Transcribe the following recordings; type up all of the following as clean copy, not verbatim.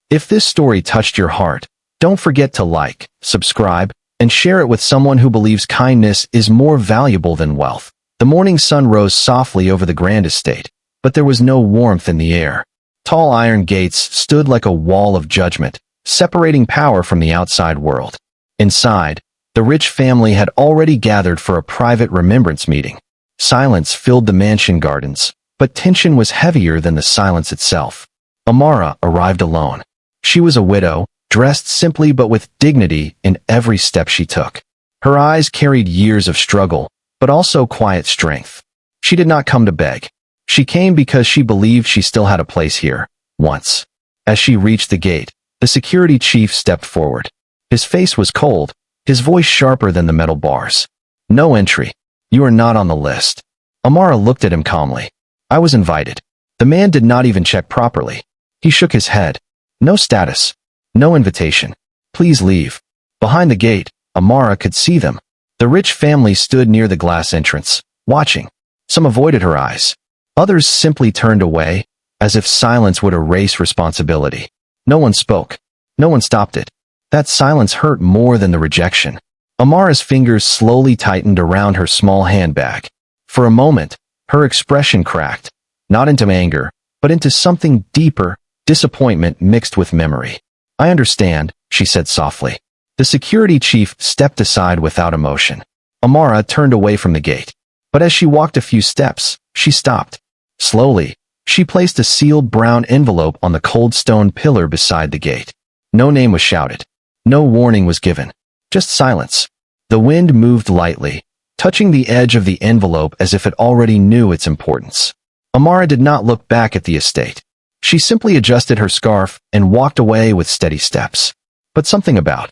If this story touched your heart, don't forget to like, subscribe, and share it with someone who believes kindness is more valuable than wealth. The morning sun rose softly over the grand estate, but there was no warmth in the air. Tall iron gates stood like a wall of judgment, separating power from the outside world. Inside, the rich family had already gathered for a private remembrance meeting. Silence filled the mansion gardens, but tension was heavier than the silence itself. Amara arrived alone. She was a widow, dressed simply but with dignity in every step she took. Her eyes carried years of struggle, but also quiet strength. She did not come to beg. She came because she believed she still had a place here, once. As she reached the gate, the security chief stepped forward. His face was cold, his voice sharper than the metal bars. No entry. You are not on the list. Amara looked at him calmly. I was invited. The man did not even check properly. He shook his head. No status. No invitation. Please leave. Behind the gate, Amara could see them. The rich family stood near the glass entrance, watching. Some avoided her eyes. Others simply turned away, as if silence would erase responsibility. No one spoke. No one stopped it. That silence hurt more than the rejection. Amara's fingers slowly tightened around her small handbag. For a moment, her expression cracked, not into anger, but into something deeper, disappointment mixed with memory. I understand, she said softly. The security chief stepped aside without emotion. Amara turned away from the gate. But as she walked a few steps, she stopped. Slowly, she placed a sealed brown envelope on the cold stone pillar beside the gate. No name was shouted. No warning was given. Just silence. The wind moved lightly, touching the edge of the envelope as if it already knew its importance. Amara did not look back at the estate. She simply adjusted her scarf and walked away with steady steps. But something about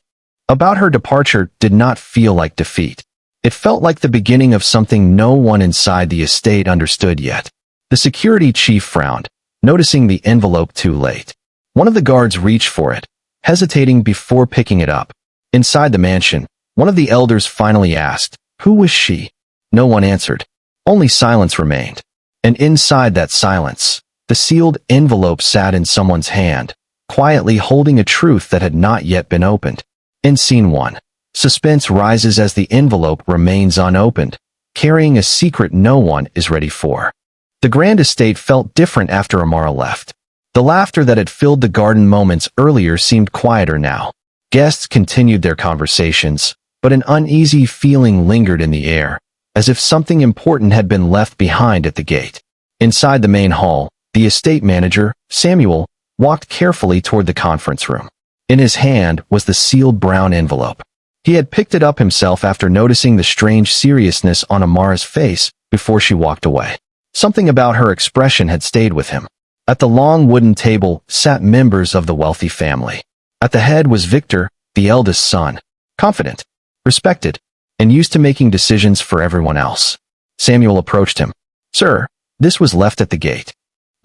her departure did not feel like defeat. It felt like the beginning of something no one inside the estate understood yet. The security chief frowned, noticing the envelope too late. One of the guards reached for it, hesitating before picking it up. Inside the mansion, one of the elders finally asked, "Who was she?" No one answered. Only silence remained. And inside that silence, the sealed envelope sat in someone's hand, quietly holding a truth that had not yet been opened. In Scene 1, suspense rises as the envelope remains unopened, carrying a secret no one is ready for. The grand estate felt different after Amara left. The laughter that had filled the garden moments earlier seemed quieter now. Guests continued their conversations, but an uneasy feeling lingered in the air, as if something important had been left behind at the gate. Inside the main hall, the estate manager, Samuel, walked carefully toward the conference room. In his hand was the sealed brown envelope. He had picked it up himself after noticing the strange seriousness on Amara's face before she walked away. Something about her expression had stayed with him. At the long wooden table sat members of the wealthy family. At the head was Victor, the eldest son, confident, respected, and used to making decisions for everyone else. Samuel approached him. "Sir, this was left at the gate."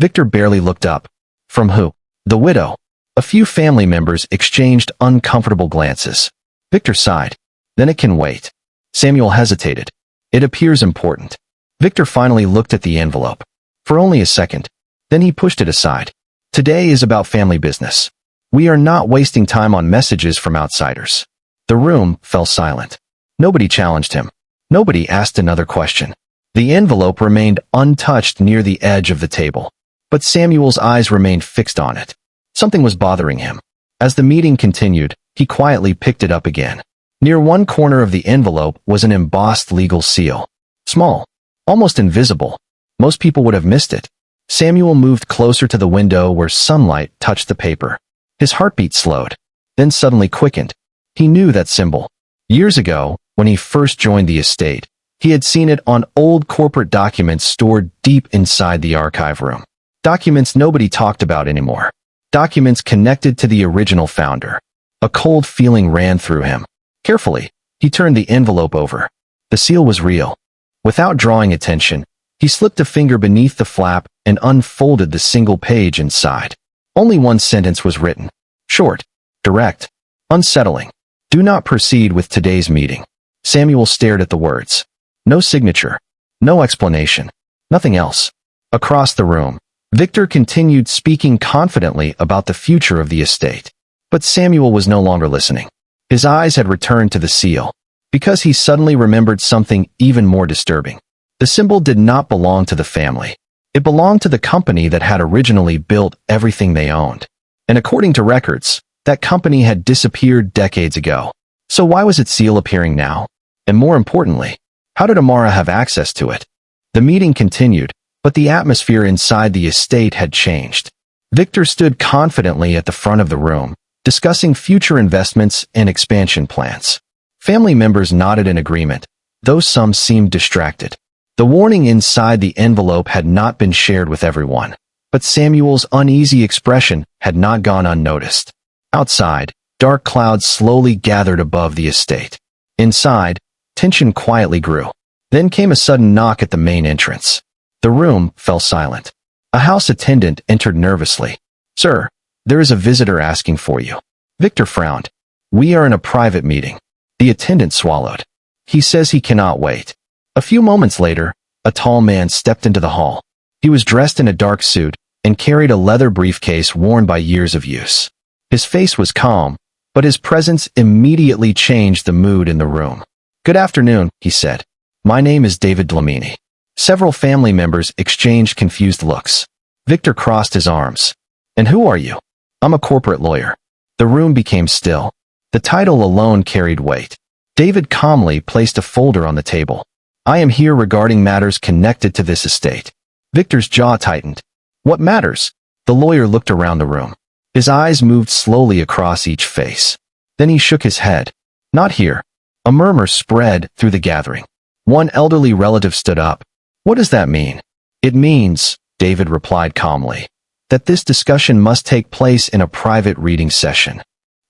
Victor barely looked up. "From who?" "The widow." A few family members exchanged uncomfortable glances. Victor sighed. "Then it can wait." Samuel hesitated. "It appears important." Victor finally looked at the envelope. For only a second. Then he pushed it aside. "Today is about family business. We are not wasting time on messages from outsiders." The room fell silent. Nobody challenged him. Nobody asked another question. The envelope remained untouched near the edge of the table. But Samuel's eyes remained fixed on it. Something was bothering him. As the meeting continued, he quietly picked it up again. Near one corner of the envelope was an embossed legal seal. Small, almost invisible. Most people would have missed it. Samuel moved closer to the window where sunlight touched the paper. His heartbeat slowed, then suddenly quickened. He knew that symbol. Years ago, when he first joined the estate, he had seen it on old corporate documents stored deep inside the archive room. Documents nobody talked about anymore. Documents connected to the original founder. A cold feeling ran through him. Carefully, he turned the envelope over. The seal was real. Without drawing attention, he slipped a finger beneath the flap and unfolded the single page inside. Only one sentence was written. Short, direct, unsettling. "Do not proceed with today's meeting." Samuel stared at the words. No signature. No explanation. Nothing else. Across the room, Victor continued speaking confidently about the future of the estate. But Samuel was no longer listening. His eyes had returned to the seal, because he suddenly remembered something even more disturbing. The symbol did not belong to the family. It belonged to the company that had originally built everything they owned. And according to records, that company had disappeared decades ago. So why was its seal appearing now? And more importantly, how did Amara have access to it? The meeting continued, but the atmosphere inside the estate had changed. Victor stood confidently at the front of the room, discussing future investments and expansion plans. Family members nodded in agreement, though some seemed distracted. The warning inside the envelope had not been shared with everyone, but Samuel's uneasy expression had not gone unnoticed. Outside, dark clouds slowly gathered above the estate. Inside, tension quietly grew. Then came a sudden knock at the main entrance. The room fell silent. A house attendant entered nervously. "Sir, there is a visitor asking for you." Victor frowned. "We are in a private meeting." The attendant swallowed. "He says he cannot wait." A few moments later, a tall man stepped into the hall. He was dressed in a dark suit and carried a leather briefcase worn by years of use. His face was calm, but his presence immediately changed the mood in the room. "Good afternoon," he said. "My name is David Dlamini." Several family members exchanged confused looks. Victor crossed his arms. "And who are you?" "I'm a corporate lawyer." The room became still. The title alone carried weight. David calmly placed a folder on the table. "I am here regarding matters connected to this estate." Victor's jaw tightened. "What matters?" The lawyer looked around the room. His eyes moved slowly across each face. Then he shook his head. "Not here." A murmur spread through the gathering. One elderly relative stood up. "What does that mean?" "It means," David replied calmly, "that this discussion must take place in a private reading session."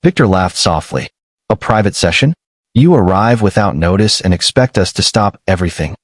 Victor laughed softly. "A private session? You arrive without notice and expect us to stop everything?"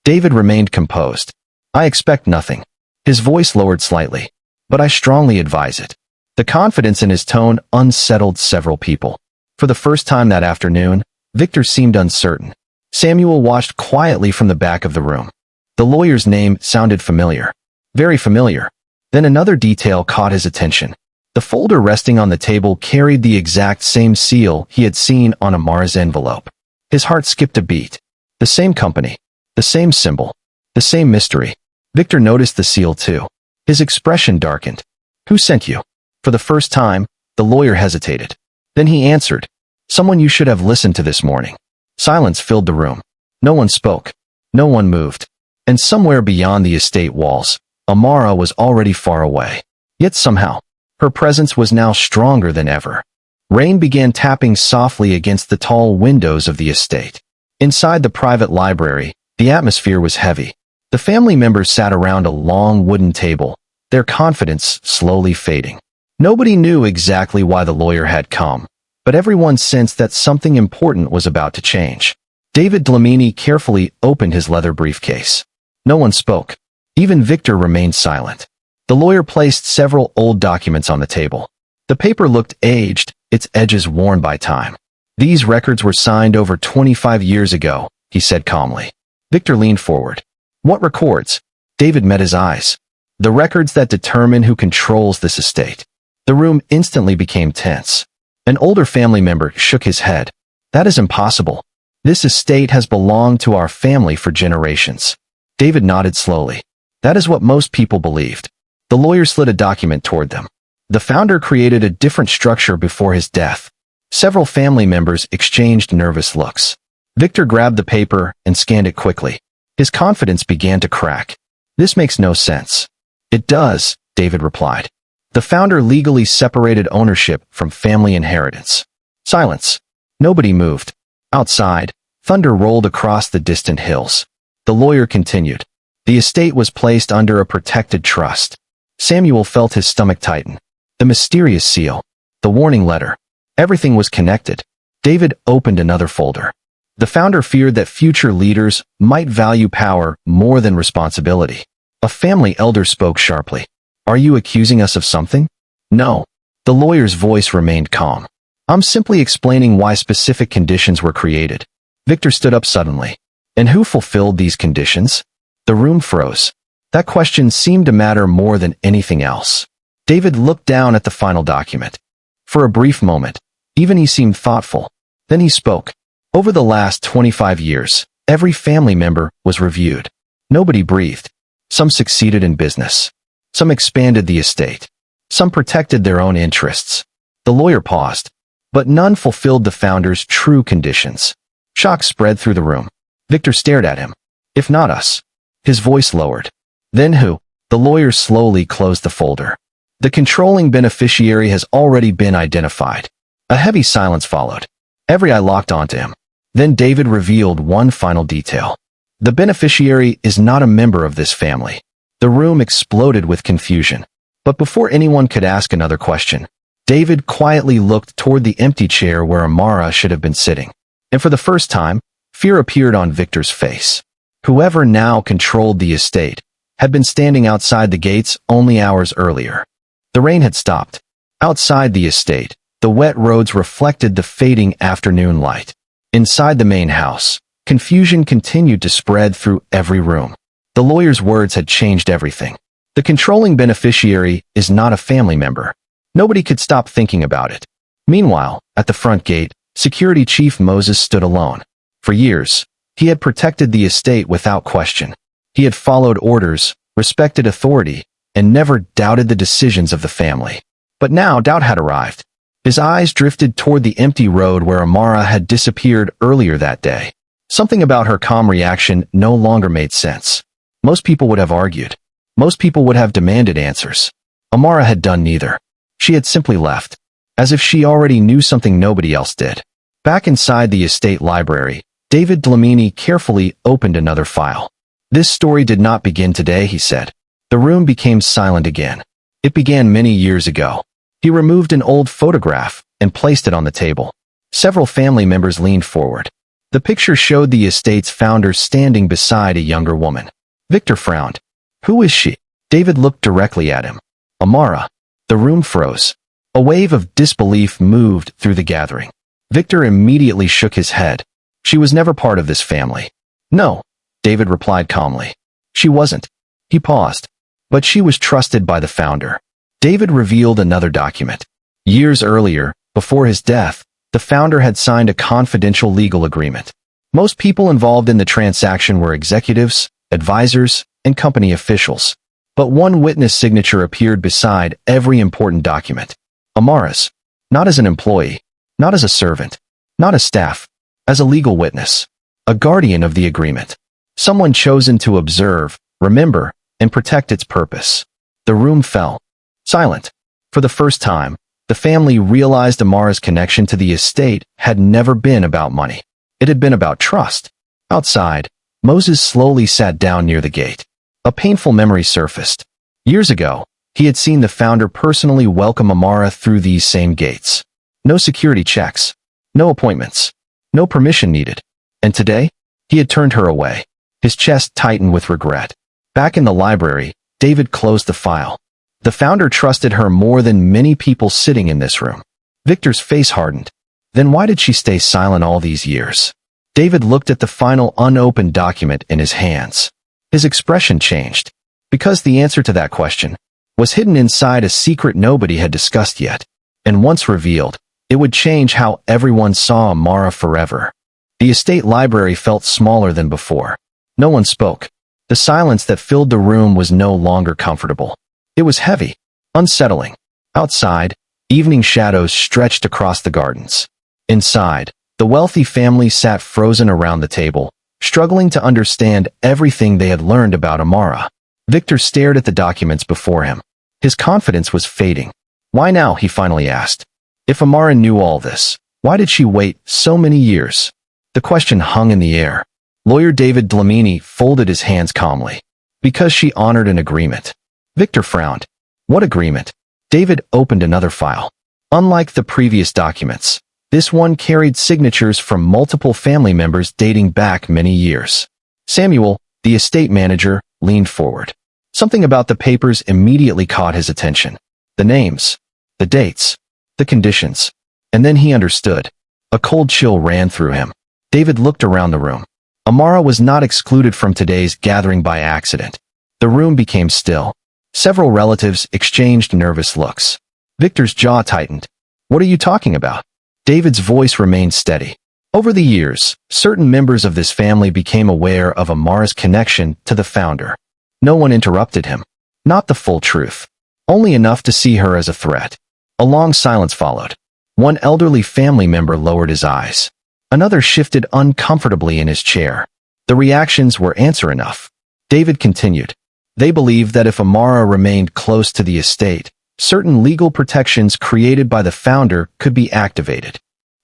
David remained composed. "I expect nothing." His voice lowered slightly. "But I strongly advise it." The confidence in his tone unsettled several people. For the first time that afternoon, Victor seemed uncertain. Samuel watched quietly from the back of the room. The lawyer's name sounded familiar. Very familiar. Then another detail caught his attention. The folder resting on the table carried the exact same seal he had seen on Amara's envelope. His heart skipped a beat. The same company. The same symbol. The same mystery. Victor noticed the seal too. His expression darkened. "Who sent you?" For the first time, the lawyer hesitated. Then he answered, "Someone you should have listened to this morning." Silence filled the room. No one spoke. No one moved. And somewhere beyond the estate walls, Amara was already far away. Yet somehow, her presence was now stronger than ever. Rain began tapping softly against the tall windows of the estate. Inside the private library, the atmosphere was heavy. The family members sat around a long wooden table, their confidence slowly fading. Nobody knew exactly why the lawyer had come, but everyone sensed that something important was about to change. David Dlamini carefully opened his leather briefcase. No one spoke. Even Victor remained silent. The lawyer placed several old documents on the table. The paper looked aged, its edges worn by time. "These records were signed over 25 years ago," he said calmly. Victor leaned forward. "What records?" David met his eyes. "The records that determine who controls this estate." The room instantly became tense. An older family member shook his head. "That is impossible. This estate has belonged to our family for generations." David nodded slowly. "That is what most people believed." The lawyer slid a document toward them. The founder created a different structure before his death. Several family members exchanged nervous looks. Victor grabbed the paper and scanned it quickly. His confidence began to crack. "This makes no sense." "It does," David replied. "The founder legally separated ownership from family inheritance." Silence. Nobody moved. Outside, thunder rolled across the distant hills. The lawyer continued. The estate was placed under a protected trust. Samuel felt his stomach tighten. The mysterious seal. The warning letter. Everything was connected. David opened another folder. The founder feared that future leaders might value power more than responsibility. A family elder spoke sharply. "Are you accusing us of something?" "No." The lawyer's voice remained calm. "I'm simply explaining why specific conditions were created." Victor stood up suddenly. "And who fulfilled these conditions?" The room froze. That question seemed to matter more than anything else. David looked down at the final document. For a brief moment, even he seemed thoughtful. Then he spoke. Over the last 25 years, every family member was reviewed. Nobody breathed. Some succeeded in business. Some expanded the estate. Some protected their own interests. The lawyer paused. But none fulfilled the founder's true conditions. Shock spread through the room. Victor stared at him. If not us. His voice lowered. Then who? The lawyer slowly closed the folder. The controlling beneficiary has already been identified. A heavy silence followed. Every eye locked onto him. Then David revealed one final detail. The beneficiary is not a member of this family. The room exploded with confusion. But before anyone could ask another question, David quietly looked toward the empty chair where Amara should have been sitting. And for the first time, fear appeared on Victor's face. Whoever now controlled the estate had been standing outside the gates only hours earlier. The rain had stopped. Outside the estate, the wet roads reflected the fading afternoon light. Inside the main house, confusion continued to spread through every room. The lawyer's words had changed everything. The controlling beneficiary is not a family member. Nobody could stop thinking about it. Meanwhile, at the front gate, Security Chief Moses stood alone. For years, he had protected the estate without question. He had followed orders, respected authority, and never doubted the decisions of the family. But now doubt had arrived. His eyes drifted toward the empty road where Amara had disappeared earlier that day. Something about her calm reaction no longer made sense. Most people would have argued. Most people would have demanded answers. Amara had done neither. She had simply left, as if she already knew something nobody else did. Back inside the estate library, David Dlamini carefully opened another file. This story did not begin today, he said. The room became silent again. It began many years ago. He removed an old photograph and placed it on the table. Several family members leaned forward. The picture showed the estate's founder standing beside a younger woman. Victor frowned. Who is she? David looked directly at him. Amara. The room froze. A wave of disbelief moved through the gathering. Victor immediately shook his head. She was never part of this family. No, David replied calmly. She wasn't. He paused. But she was trusted by the founder. David revealed another document. Years earlier, before his death, the founder had signed a confidential legal agreement. Most people involved in the transaction were executives, advisors, and company officials. But one witness signature appeared beside every important document. Amara's. Not as an employee. Not as a servant. Not as staff. As a legal witness. A guardian of the agreement. Someone chosen to observe, remember, and protect its purpose. The room fell. Silent. For the first time, the family realized Amara's connection to the estate had never been about money. It had been about trust. Outside, Moses slowly sat down near the gate. A painful memory surfaced. Years ago, he had seen the founder personally welcome Amara through these same gates. No security checks. No appointments. No permission needed. And today, he had turned her away. His chest tightened with regret. Back in the library, David closed the file. The founder trusted her more than many people sitting in this room. Victor's face hardened. Then why did she stay silent all these years? David looked at the final unopened document in his hands. His expression changed. Because the answer to that question was hidden inside a secret nobody had discussed yet. And once revealed, it would change how everyone saw Amara forever. The estate library felt smaller than before. No one spoke. The silence that filled the room was no longer comfortable. It was heavy, unsettling. Outside, evening shadows stretched across the gardens. Inside, the wealthy family sat frozen around the table, struggling to understand everything they had learned about Amara. Victor stared at the documents before him. His confidence was fading. Why now, he finally asked. If Amara knew all this, why did she wait so many years? The question hung in the air. Lawyer David Dlamini folded his hands calmly. Because she honored an agreement. Victor frowned. What agreement? David opened another file. Unlike the previous documents, this one carried signatures from multiple family members dating back many years. Samuel, the estate manager, leaned forward. Something about the papers immediately caught his attention. The names, the dates, the conditions. And then he understood. A cold chill ran through him. David looked around the room. Amara was not excluded from today's gathering by accident. The room became still. Several relatives exchanged nervous looks. Victor's jaw tightened. "What are you talking about?" David's voice remained steady. Over the years, certain members of this family became aware of Amara's connection to the founder. No one interrupted him. Not the full truth. Only enough to see her as a threat. A long silence followed. One elderly family member lowered his eyes. Another shifted uncomfortably in his chair. The reactions were answer enough. David continued. They believed that if Amara remained close to the estate, certain legal protections created by the founder could be activated.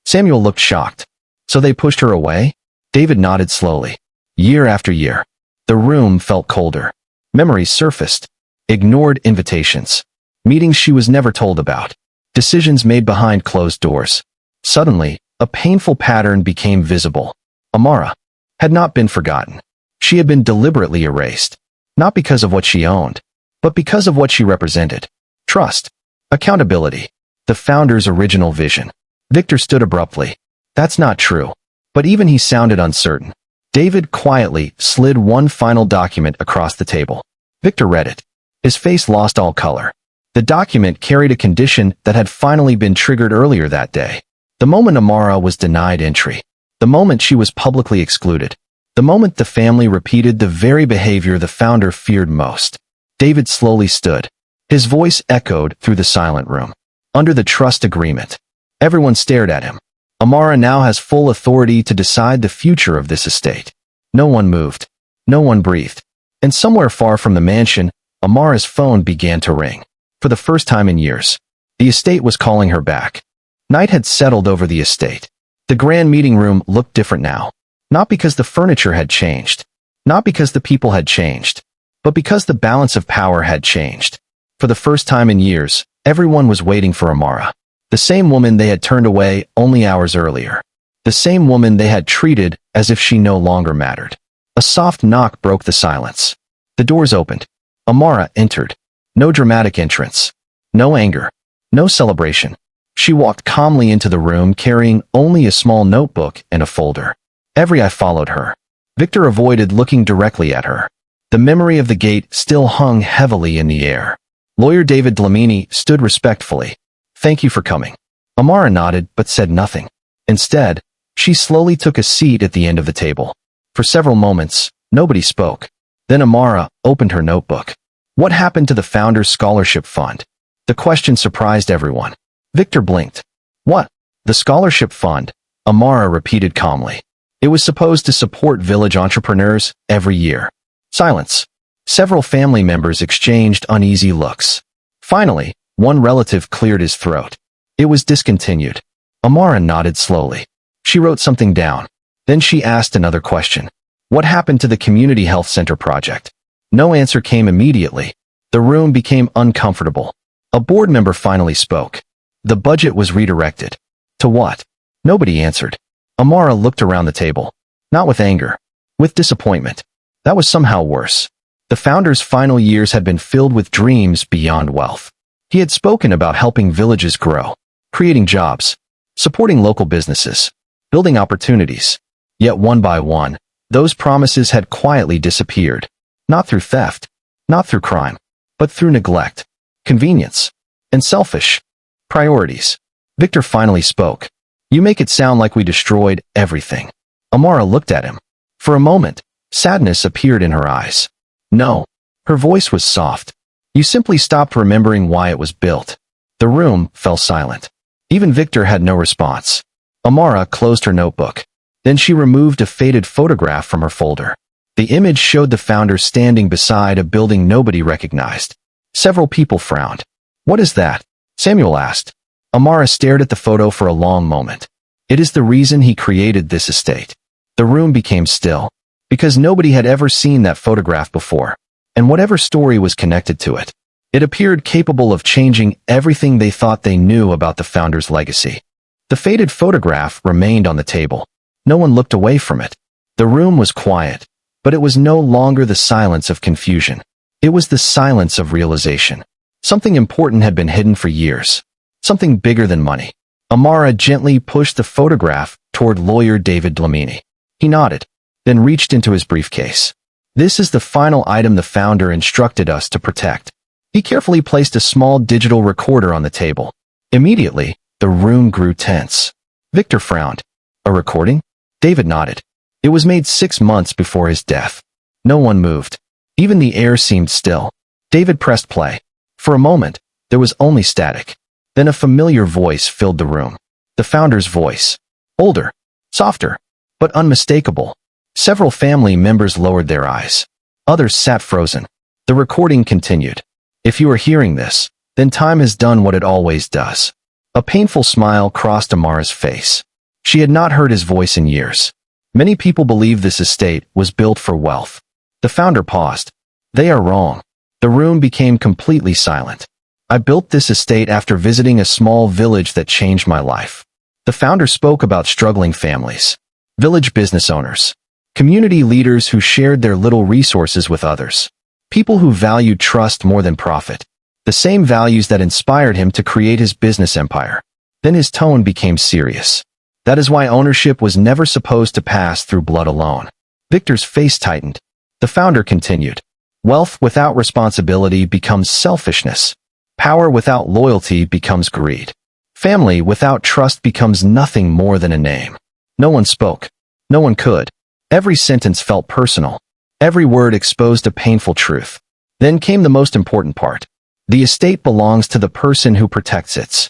Samuel looked shocked. So they pushed her away? David nodded slowly. Year after year. The room felt colder. Memories surfaced. Ignored invitations. Meetings she was never told about. Decisions made behind closed doors. Suddenly, a painful pattern became visible. Amara had not been forgotten. She had been deliberately erased. Not because of what she owned, but because of what she represented. Trust. Accountability. The founder's original vision. Victor stood abruptly. That's not true. But even he sounded uncertain. David quietly slid one final document across the table. Victor read it. His face lost all color. The document carried a condition that had finally been triggered earlier that day. The moment Amara was denied entry. The moment she was publicly excluded. The moment the family repeated the very behavior the founder feared most. David slowly stood. His voice echoed through the silent room. Under the trust agreement. Everyone stared at him. Amara now has full authority to decide the future of this estate. No one moved. No one breathed. And somewhere far from the mansion, Amara's phone began to ring. For the first time in years, the estate was calling her back. Night had settled over the estate. The grand meeting room looked different now. Not because the furniture had changed. Not because the people had changed. But because the balance of power had changed. For the first time in years, everyone was waiting for Amara. The same woman they had turned away only hours earlier. The same woman they had treated as if she no longer mattered. A soft knock broke the silence. The doors opened. Amara entered. No dramatic entrance. No anger. No celebration. She walked calmly into the room carrying only a small notebook and a folder. Every eye followed her. Victor avoided looking directly at her. The memory of the gate still hung heavily in the air. Lawyer David Dlamini stood respectfully. Thank you for coming. Amara nodded but said nothing. Instead, she slowly took a seat at the end of the table. For several moments, nobody spoke. Then Amara opened her notebook. What happened to the Founders Scholarship Fund? The question surprised everyone. Victor blinked. What? The Scholarship Fund? Amara repeated calmly. It was supposed to support village entrepreneurs every year. Silence. Several family members exchanged uneasy looks. Finally, one relative cleared his throat. It was discontinued. Amara nodded slowly. She wrote something down. Then she asked another question. What happened to the community health center project? No answer came immediately. The room became uncomfortable. A board member finally spoke. The budget was redirected. To what? Nobody answered. Amara looked around the table. Not with anger. With disappointment. That was somehow worse. The founder's final years had been filled with dreams beyond wealth. He had spoken about helping villages grow, creating jobs, supporting local businesses, building opportunities. Yet one by one, those promises had quietly disappeared. Not through theft, not through crime, but through neglect, convenience, and selfish priorities. Victor finally spoke. You make it sound like we destroyed everything. Amara looked at him. For a moment, sadness appeared in her eyes. No. Her voice was soft. You simply stopped remembering why it was built. The room fell silent. Even Victor had no response. Amara closed her notebook. Then she removed a faded photograph from her folder. The image showed the founder standing beside a building nobody recognized. Several people frowned. What is that? Samuel asked. Amara stared at the photo for a long moment. It is the reason he created this estate. The room became still. Because nobody had ever seen that photograph before. And whatever story was connected to it, it appeared capable of changing everything they thought they knew about the founder's legacy. The faded photograph remained on the table. No one looked away from it. The room was quiet, but it was no longer the silence of confusion. It was the silence of realization. Something important had been hidden for years. Something bigger than money. Amara gently pushed the photograph toward lawyer David Dlamini. He nodded, then reached into his briefcase. This is the final item the founder instructed us to protect. He carefully placed a small digital recorder on the table. Immediately, the room grew tense. Victor frowned. A recording? David nodded. It was made 6 months before his death. No one moved. Even the air seemed still. David pressed play. For a moment, there was only static. Then a familiar voice filled the room. The founder's voice. Older, softer, but unmistakable. Several family members lowered their eyes. Others sat frozen. The recording continued. If you are hearing this, then time has done what it always does. A painful smile crossed Amara's face. She had not heard his voice in years. Many people believe this estate was built for wealth. The founder paused. They are wrong. The room became completely silent. I built this estate after visiting a small village that changed my life. The founder spoke about struggling families, village business owners, community leaders who shared their little resources with others, people who valued trust more than profit, the same values that inspired him to create his business empire. Then his tone became serious. That is why ownership was never supposed to pass through blood alone. Victor's face tightened. The founder continued. Wealth without responsibility becomes selfishness. Power without loyalty becomes greed. Family without trust becomes nothing more than a name. No one spoke. No one could. Every sentence felt personal. Every word exposed a painful truth. Then came the most important part. The estate belongs to the person who protects its.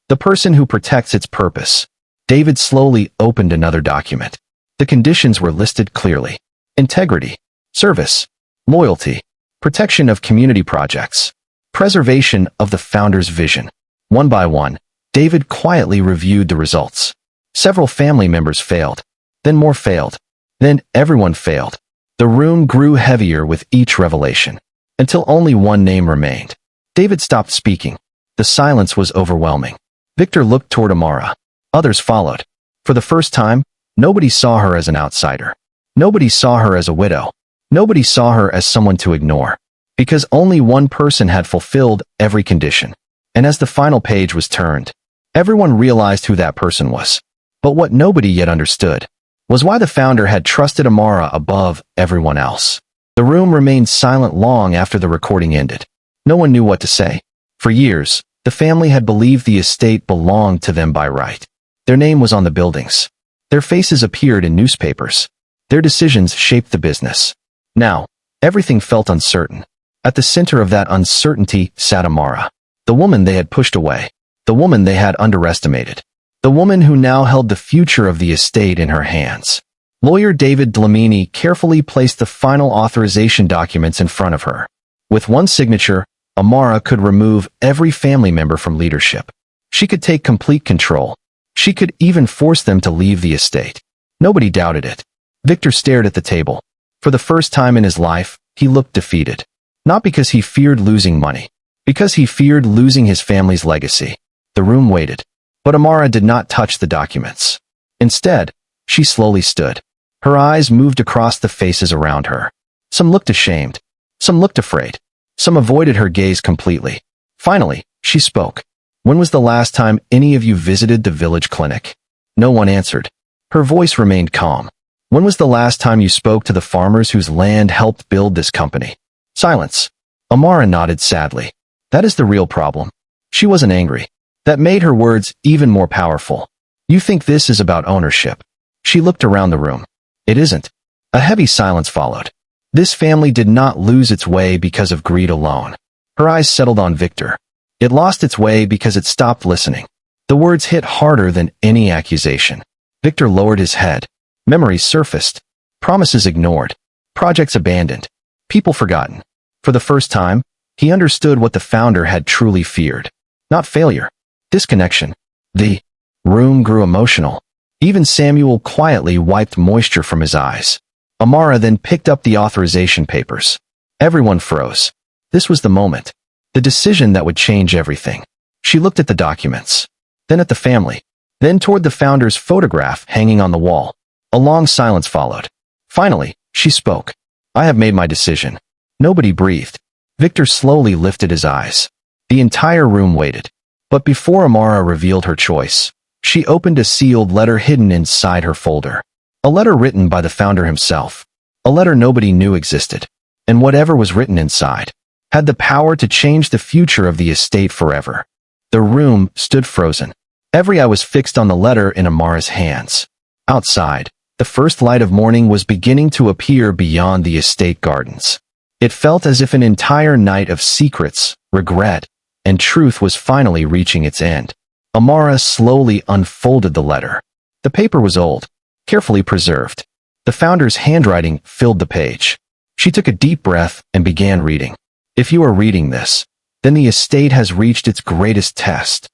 The person who protects its purpose. David slowly opened another document. The conditions were listed clearly. Integrity, service, loyalty, protection of community projects, preservation of the founder's vision. One by one, David quietly reviewed the results. Several family members failed. Then more failed. Then everyone failed. The room grew heavier with each revelation, until only one name remained. David stopped speaking. The silence was overwhelming. Victor looked toward Amara. Others followed. For the first time, nobody saw her as an outsider. Nobody saw her as a widow. Nobody saw her as someone to ignore. Because only one person had fulfilled every condition. And as the final page was turned, everyone realized who that person was. But what nobody yet understood was why the founder had trusted Amara above everyone else. The room remained silent long after the recording ended. No one knew what to say. For years, the family had believed the estate belonged to them by right. Their name was on the buildings. Their faces appeared in newspapers. Their decisions shaped the business. Now, everything felt uncertain. At the center of that uncertainty sat Amara, the woman they had pushed away, the woman they had underestimated, the woman who now held the future of the estate in her hands. Lawyer David Dlamini carefully placed the final authorization documents in front of her. With one signature, Amara could remove every family member from leadership. She could take complete control. She could even force them to leave the estate. Nobody doubted it. Victor stared at the table. For the first time in his life, he looked defeated. Not because he feared losing money, because he feared losing his family's legacy. The room waited. But Amara did not touch the documents. Instead, she slowly stood. Her eyes moved across the faces around her. Some looked ashamed. Some looked afraid. Some avoided her gaze completely. Finally, she spoke. When was the last time any of you visited the village clinic? No one answered. Her voice remained calm. When was the last time you spoke to the farmers whose land helped build this company? Silence. Amara nodded sadly. That is the real problem. She wasn't angry. That made her words even more powerful. You think this is about ownership. She looked around the room. It isn't. A heavy silence followed. This family did not lose its way because of greed alone. Her eyes settled on Victor. It lost its way because it stopped listening. The words hit harder than any accusation. Victor lowered his head. Memories surfaced. Promises ignored. Projects abandoned. People forgotten. For the first time, he understood what the founder had truly feared. Not failure. Disconnection. The room grew emotional. Even Samuel quietly wiped moisture from his eyes. Amara then picked up the authorization papers. Everyone froze. This was the moment. The decision that would change everything. She looked at the documents. Then at the family. Then toward the founder's photograph hanging on the wall. A long silence followed. Finally, she spoke. I have made my decision. Nobody breathed. Victor slowly lifted his eyes. The entire room waited. But before Amara revealed her choice, she opened a sealed letter hidden inside her folder. A letter written by the founder himself. A letter nobody knew existed, and whatever was written inside had the power to change the future of the estate forever. The room stood frozen. Every eye was fixed on the letter in Amara's hands. Outside, the first light of morning was beginning to appear beyond the estate gardens. It felt as if an entire night of secrets, regret, and truth was finally reaching its end. Amara slowly unfolded the letter. The paper was old, carefully preserved. The founder's handwriting filled the page. She took a deep breath and began reading. If you are reading this, then the estate has reached its greatest test.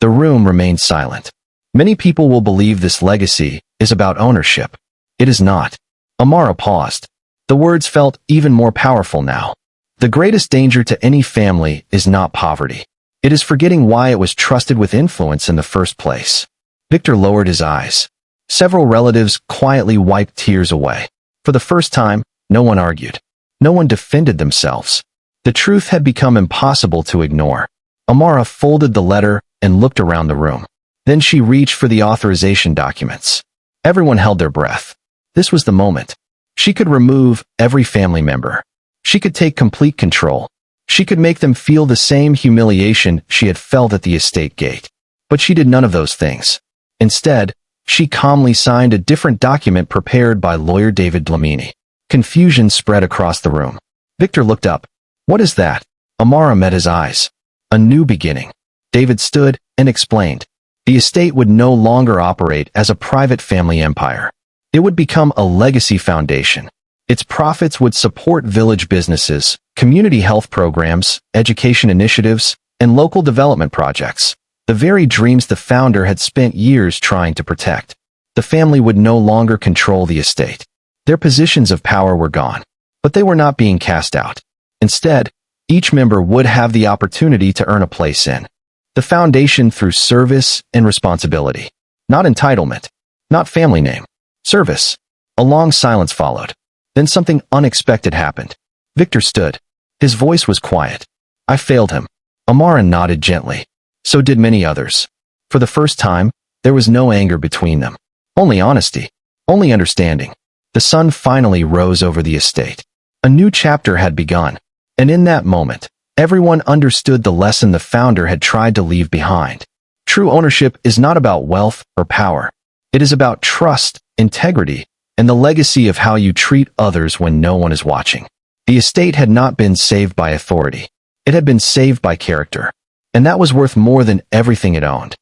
The room remained silent. Many people will believe this legacy is about ownership. It is not. Amara paused. The words felt even more powerful now. The greatest danger to any family is not poverty. It is forgetting why it was trusted with influence in the first place. Victor lowered his eyes. Several relatives quietly wiped tears away. For the first time, no one argued. No one defended themselves. The truth had become impossible to ignore. Amara folded the letter and looked around the room. Then she reached for the authorization documents. Everyone held their breath. This was the moment. She could remove every family member. She could take complete control. She could make them feel the same humiliation she had felt at the estate gate. But she did none of those things. Instead, she calmly signed a different document prepared by lawyer David Dlamini. Confusion spread across the room. Victor looked up. What is that? Amara met his eyes. A new beginning. David stood and explained. The estate would no longer operate as a private family empire. It would become a legacy foundation. Its profits would support village businesses, community health programs, education initiatives, and local development projects. The very dreams the founder had spent years trying to protect. The family would no longer control the estate. Their positions of power were gone, but they were not being cast out. Instead, each member would have the opportunity to earn a place in the foundation through service and responsibility. Not entitlement, not family name. Service. A long silence followed. Then something unexpected happened. Victor stood. His voice was quiet. I failed him. Amara nodded gently. So did many others. For the first time, there was no anger between them. Only honesty. Only understanding. The sun finally rose over the estate. A new chapter had begun. And in that moment, everyone understood the lesson the founder had tried to leave behind. True ownership is not about wealth or power. It is about trust, integrity, and the legacy of how you treat others when no one is watching. The estate had not been saved by authority. It had been saved by character. And that was worth more than everything it owned.